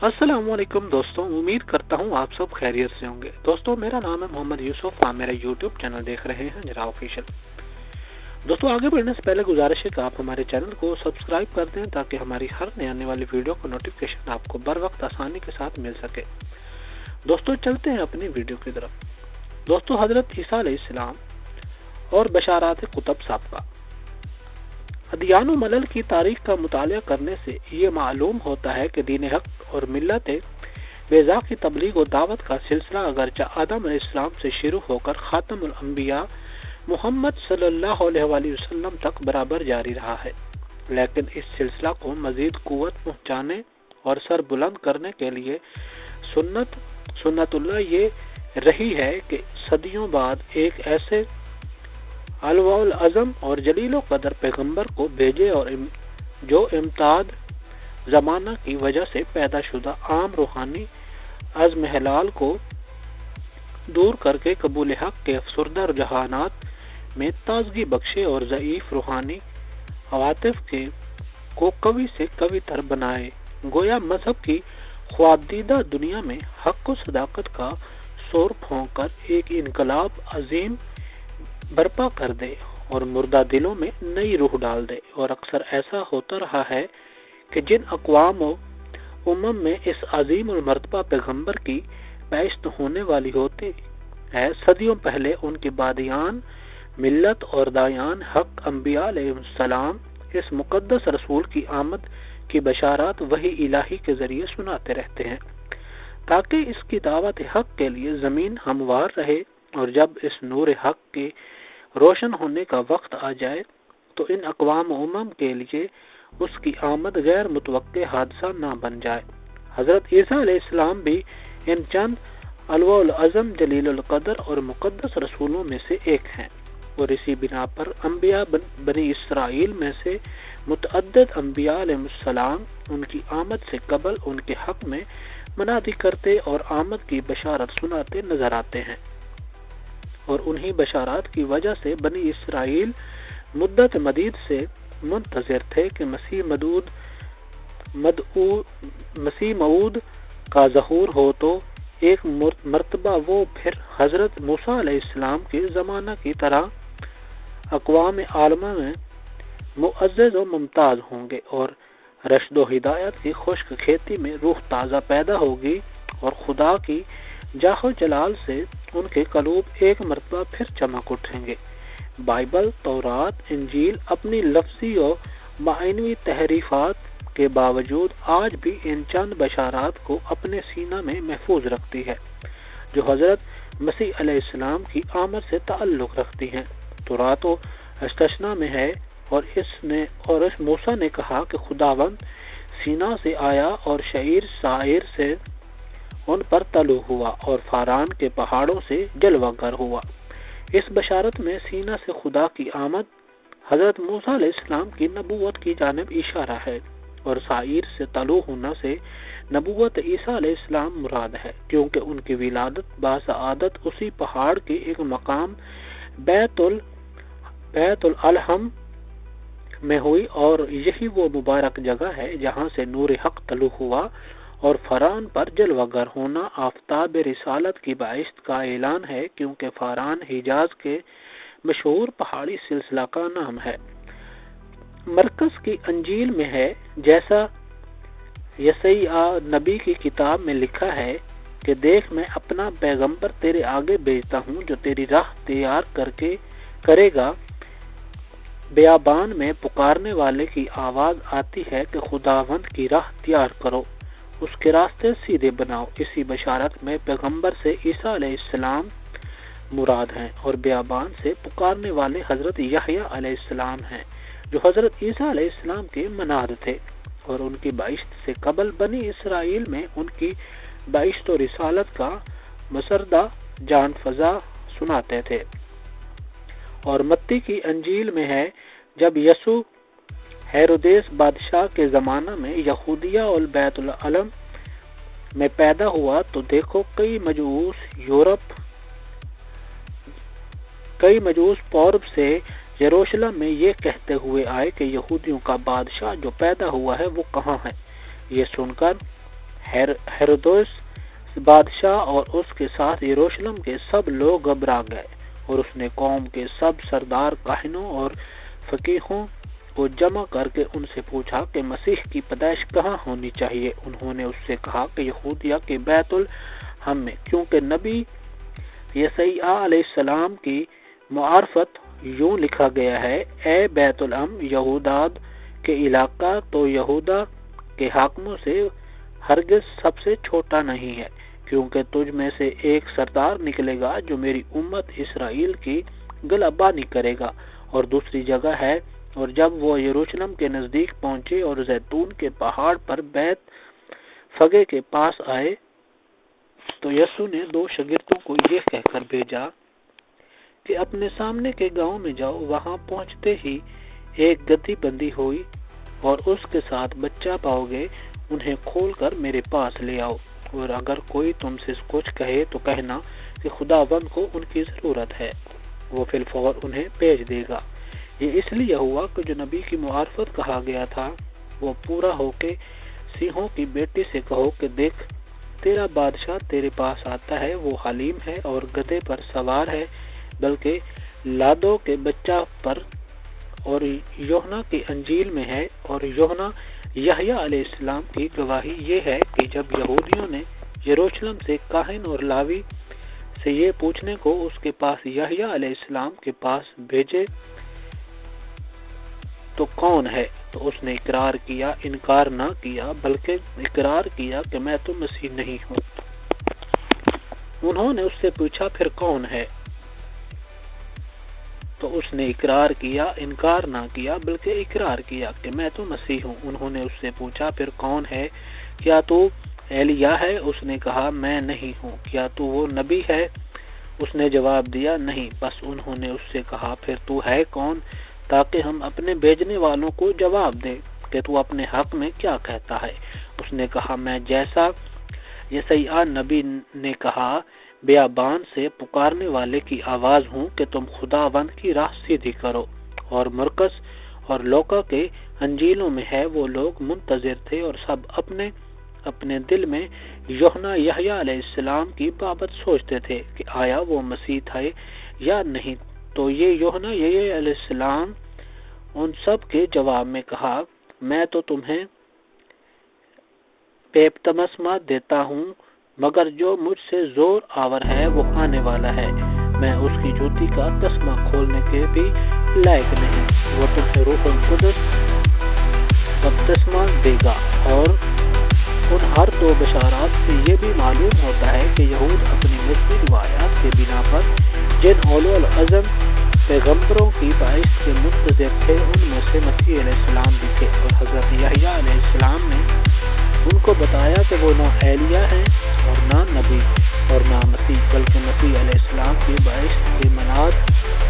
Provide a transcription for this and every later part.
السلام علیکم دوستوں، امید کرتا ہوں آپ سب خیریت سے ہوں گے۔ دوستوں، میرا نام ہے محمد یوسف، آپ میرا یوٹیوب چینل دیکھ رہے ہیں جرا آفیشل۔ دوستوں، آگے بڑھنے سے پہلے گزارش ہے کہ آپ ہمارے چینل کو سبسکرائب کر دیں تاکہ ہماری ہر نئے آنے والی ویڈیو کا نوٹیفیکیشن آپ کو بر وقت آسانی کے ساتھ مل سکے۔ دوستوں، چلتے ہیں اپنی ویڈیو کی طرف۔ دوستوں، حضرت عیسیٰ علیہ السلام اور بشارات قطب سابقہ۔ ادیان و ملل کی تاریخ کا مطالعہ کرنے سے یہ معلوم ہوتا ہے کہ دین حق اور ملت بیضا کی تبلیغ و دعوت کا سلسلہ اگرچہ آدم علیہ السلام سے شروع ہو کر خاتم الانبیاء محمد صلی اللہ علیہ وآلہ وسلم تک برابر جاری رہا ہے، لیکن اس سلسلہ کو مزید قوت پہنچانے اور سر بلند کرنے کے لیے سنت اللہ یہ رہی ہے کہ صدیوں بعد ایک ایسے علوہ العظم اور جلیل و قدر پیغمبر کو بھیجے اور جو امتاد زمانہ کی وجہ سے پیدا شدہ عام روحانی عزم حلال کو دور کر کے قبول حق کے افسردہ رجحانات میں تازگی بخشے اور ضعیف روحانی عواطف کو قوی سے قوی تر بنائے، گویا مذہب کی خوابدیدہ دنیا میں حق و صداقت کا شور پھونک کر ایک انقلاب عظیم برپا کر دے اور مردہ دلوں میں نئی روح ڈال دے۔ اور اکثر ایسا ہوتا رہا ہے کہ جن اقوام و امم میں اس عظیم المرتبہ پیغمبر کی بعثت ہونے والی ہوتی ہے، صدیوں پہلے ان کے بادیان ملت اور دایان حق انبیاء علیہ السلام اس مقدس رسول کی آمد کی بشارات وحی الہی کے ذریعے سناتے رہتے ہیں تاکہ اس کی دعوت حق کے لیے زمین ہموار رہے، اور جب اس نور حق کے روشن ہونے کا وقت آ جائے تو ان اقوام و امم کے لیے اس کی آمد غیر متوقع حادثہ نہ بن جائے۔ حضرت عیسیٰ علیہ السلام بھی ان چند علوہ العظم جلیل القدر اور مقدس رسولوں میں سے ایک ہیں، اور اسی بنا پر انبیاء بنی اسرائیل میں سے متعدد انبیاء علیہ السلام ان کی آمد سے قبل ان کے حق میں منادی کرتے اور آمد کی بشارت سناتے نظر آتے ہیں، اور انہی بشارات کی وجہ سے بنی اسرائیل مدت مدید سے منتظر تھے کہ مسیح موعود کا ظہور ہو، تو ایک مرتبہ وہ پھر حضرت موسیٰ علیہ السلام کے زمانہ کی طرح اقوام عالمہ میں معزز و ممتاز ہوں گے، اور رشد و ہدایت کی خشک کھیتی میں روح تازہ پیدا ہوگی، اور خدا کی جاہ و جلال سے ان کے قلوب ایک مرتبہ پھر چمک اٹھیں گے۔ بائبل، تورات، انجیل اپنی لفظی و معنوی تحریفات کے باوجود آج بھی ان چند بشارات کو اپنے سینہ میں محفوظ رکھتی ہے جو حضرت مسیح علیہ السلام کی آمد سے تعلق رکھتی ہیں۔ تورات و استثنا میں ہے، اور اس موسیٰ نے کہا کہ خداوند سینا سے آیا اور شعیر سائر سے ان پر طلوع ہوا اور فاران کے پہاڑوں سے جلوہ گر ہوا۔ اس بشارت میں سینا سے خدا کی آمد حضرت موسیٰ علیہ السلام کی نبوت کی جانب اشارہ ہے، اور سائر سے طلوع ہونا سے نبوت عیسیٰ علیہ السلام مراد ہے، کیونکہ ان کی ولادت باسعادت اسی پہاڑ کے ایک مقام بیت الالحم میں ہوئی، اور یہی وہ مبارک جگہ ہے جہاں سے نور حق طلوع ہوا، اور فاران پر جلوہ گر ہونا آفتاب رسالت کی بعثت کا اعلان ہے، کیونکہ فاران حجاز کے مشہور پہاڑی سلسلہ کا نام ہے۔ مرکز کی انجیل میں ہے، جیسا یسیع نبی کی کتاب میں لکھا ہے کہ دیکھ میں اپنا پیغمبر تیرے آگے بھیجتا ہوں جو تیری راہ تیار کرے گا۔ بیابان میں پکارنے والے کی آواز آتی ہے کہ خداوند کی راہ تیار کرو، اس کے راستے سیدھے بناؤ۔ اسی بشارت میں پیغمبر سے عیسیٰ علیہ السلام مراد ہیں، اور بیابان سے پکارنے والے حضرت یحییٰ علیہ السلام ہیں جو حضرت عیسیٰ علیہ السلام کے مناد تھے، اور ان کی بعثت سے قبل بنی اسرائیل میں ان کی بعثت و رسالت کا مسردہ جان فضا سناتے تھے۔ اور متی کی انجیل میں ہے، جب یسوع ہیرودیس بادشاہ کے زمانہ میں یہودیہ اور بیت العلم میں پیدا ہوا تو دیکھو کئی مجوس پورب سے یروشلم میں یہ کہتے ہوئے آئے کہ یہودیوں کا بادشاہ جو پیدا ہوا ہے وہ کہاں ہے۔ یہ سن کر ہیرودس بادشاہ اور اس کے ساتھ یروشلم کے سب لوگ گھبرا گئے، اور اس نے قوم کے سب سردار کاہنوں اور فقیہوں کو جمع کر کے ان سے پوچھا کہ مسیح کی پیدائش کہاں ہونی چاہیے۔ انہوں نے اس سے کہا کہ یہودیہ کے بیت الحم میں، کیونکہ نبی یسیع علیہ السلام کی معرفت یوں لکھا گیا ہے: اے بیت الحم یہوداد کے علاقہ، تو یہودا کے حاکموں سے ہرگز سب سے چھوٹا نہیں ہے، کیونکہ تجھ میں سے ایک سردار نکلے گا جو میری امت اسرائیل کی گلہبانی کرے گا۔ اور دوسری جگہ ہے: اور جب وہ یروشلم کے نزدیک پہنچے اور زیتون کے پہاڑ پر بیت فگے کے پاس آئے تو یسوع نے 2 شاگردوں کو یہ کہہ کر بھیجا کہ اپنے سامنے کے گاؤں میں جاؤ، وہاں پہنچتے ہی ایک گدھی بندھی ہوئی اور اس کے ساتھ بچہ پاؤ گے، انہیں کھول کر میرے پاس لے آؤ، اور اگر کوئی تم سے کچھ کہے تو کہنا کہ خداوند کو ان کی ضرورت ہے، وہ فی الفور انہیں بھیج دے گا۔ یہ اس لیے ہوا کہ جو نبی کی معرفت کہا گیا تھا وہ پورا ہو کے سیہوں کی بیٹی سے کہو کہ دیکھ، تیرا بادشاہ تیرے پاس آتا ہے، وہ حلیم ہے اور گدھے پر سوار ہے، بلکہ لادو کے بچہ پر۔ اور یوحنا کی انجیل میں ہے: اور یوحنا یحییٰ علیہ السلام کی گواہی یہ ہے کہ جب یہودیوں نے یروشلم سے کاہن اور لاوی سے یہ پوچھنے کو اس کے پاس یحییٰ علیہ السلام کے پاس بھیجے تو کون ہے، تو اس نے اقرار کیا، انکار نہ کیا، بلکہ اقرار کیا کہ میں تو مسیح نہیں ہوں۔ انہوں نے اس سے پوچھا پھر کون ہے، تو اس نے اقرار کیا، انکار نہ کیا، بلکہ اقرار کیا کہ میں تو مسیح ہوں۔ انہوں نے اس سے پوچھا پھر کون ہے، کیا تو ایلیاہ ہے؟ اس نے کہا میں نہیں ہوں۔ کیا تو وہ نبی ہے؟ اس نے جواب دیا نہیں۔ بس انہوں نے اس سے کہا پھر تو ہے کون، تاکہ ہم اپنے بھیجنے والوں کو جواب دیں کہ تو اپنے حق میں کیا کہتا ہے۔ اس نے کہا میں جیسا یسیع نبی نے کہا، بیابان سے پکارنے والے کی آواز ہوں کہ تم خداوند کی راہ سیدھی کرو۔ اور مرکس اور لوکا کے انجیلوں میں ہے: وہ لوگ منتظر تھے اور سب اپنے اپنے دل میں یوحنا یحییٰ علیہ السلام کی بابت سوچتے تھے کہ آیا وہ مسیح تھا یا نہیں۔ تو یہ یوحنا یحییٰ علیہ السلام ان سب کے جواب میں کہا: میں تو تمہیں بپتسمہ دیتا ہوں، مگر جو مجھ سے زور آور ہے وہ آنے والا ہے، میں اس کی جوتی کا تسمہ کھولنے کے بھی لائق نہیں۔ وہ تمہیں روح القدس بپتسمہ دے گا۔ اور ان ہر 2 بشارات سے یہ بھی معلوم ہوتا ہے کہ یہود اپنی مذہبی روایات کے بنا پر جن اولو العزم پیغمبروں کی باعث سے منتظر تھے، ان میں سے مسیح علیہ السلام بھی تھے۔ اور حضرت یحییٰ علیہ السلام نے ان کو بتایا کہ وہ نہ ایلیاہ ہیں اور نہ نبی اور نہ مسیح، بلکہ مسیح علیہ السلام کی باعث کے مناد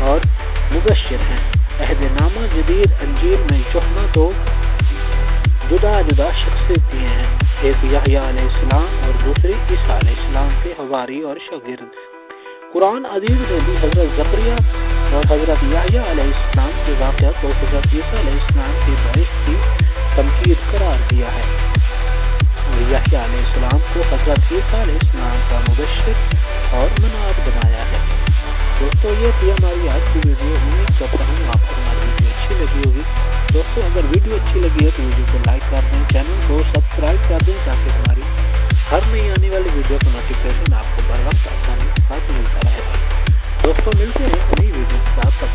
اور مبشر ہیں۔ عہد نامہ جدید انجیل میں یوحنا 2 جدا جدا شخصیت دیے ہیں، ایک یحییٰ علیہ السلام اور دوسری عیسیٰ علیہ السلام کے حواری اور شاگرد۔ قرآن عزیز نے بھی حضرت زکریا اور حضرت یحییٰ علیہ السلام کے واقعہ کو حضرت عیسیٰ علیہ السلام کی باعث کی تمکید قرار دیا ہے، اور یحییٰ علیہ السلام کو حضرت عیسیٰ علیہ السلام کا مبشر اور مناد بنایا ہے۔ دوستو یہ تھی ہماری آج کی ویڈیو، امید کرتا ہوں آپ کو ہماری ویڈیو اچھی لگی ہوگی۔ دوستو اگر ویڈیو اچھی لگی ہے تو ویڈیو کو لائک کر دیں، چینل کو سبسکرائب کر دیں تاکہ ہماری ہر نئی آنے والی ویڈیو کا نوٹیفیکیشن آپ کو بر وقت آسانی کے ساتھ ملتا رہے گا۔ دوستو ملتے ہیں نئی ویڈیو کے ساتھ۔